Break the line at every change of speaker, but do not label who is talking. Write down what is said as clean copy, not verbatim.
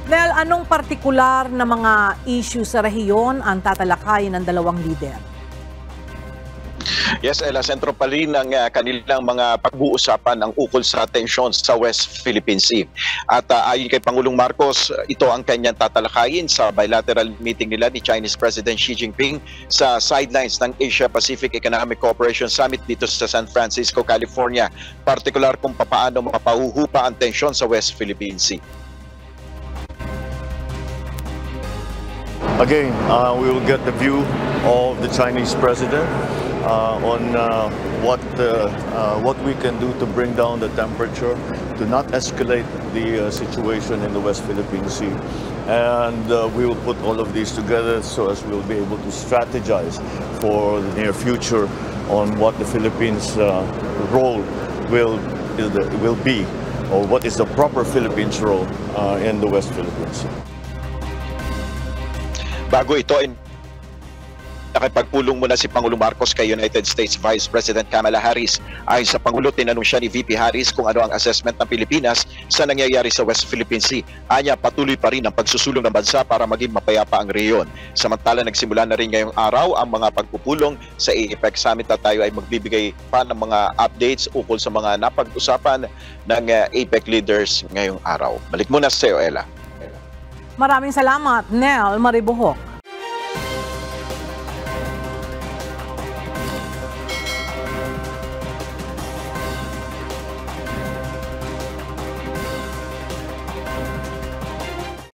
Nel, anong partikular na mga issue sa rehiyon ang tatalakayin ng dalawang lider?
Yes, Ella, sentro pa rin ng kanilang mga pag-uusapan ang ukol sa tensyon sa West Philippine Sea. At ayon kay Pangulong Marcos, ito ang kanyang tatalakayin sa bilateral meeting nila ni Chinese President Xi Jinping sa sidelines ng Asia-Pacific Economic Cooperation Summit dito sa San Francisco, California. Partikular kung paano mapahuhupa ang tensyon sa West Philippine Sea.
Again, we will get the view of the Chinese president on what we can do to bring down the temperature, to not escalate the situation in the West Philippine Sea. And we will put all of these together so as we'll be able to strategize for the near future on what the Philippines' role will be, or what is the proper Philippines role in the West Philippines.
Bago ito, nakipagpulong muna si Pangulong Marcos kay United States Vice President Kamala Harris. Ayon sa Pangulo, tinanong siya ni VP Harris kung ano ang assessment ng Pilipinas sa nangyayari sa West Philippine Sea. Anya, patuloy pa rin ang pagsusulong ng bansa para maging mapayapa ang rehiyon. Samantala, nagsimula na rin ngayong araw ang mga pagpupulong sa APEC Summit at tayo ay magbibigay pa ng mga updates ukol sa mga napag-usapan ng APEC leaders ngayong araw. Balik muna sa iyo, Ella.
Maraming salamat, Nel Maribohok.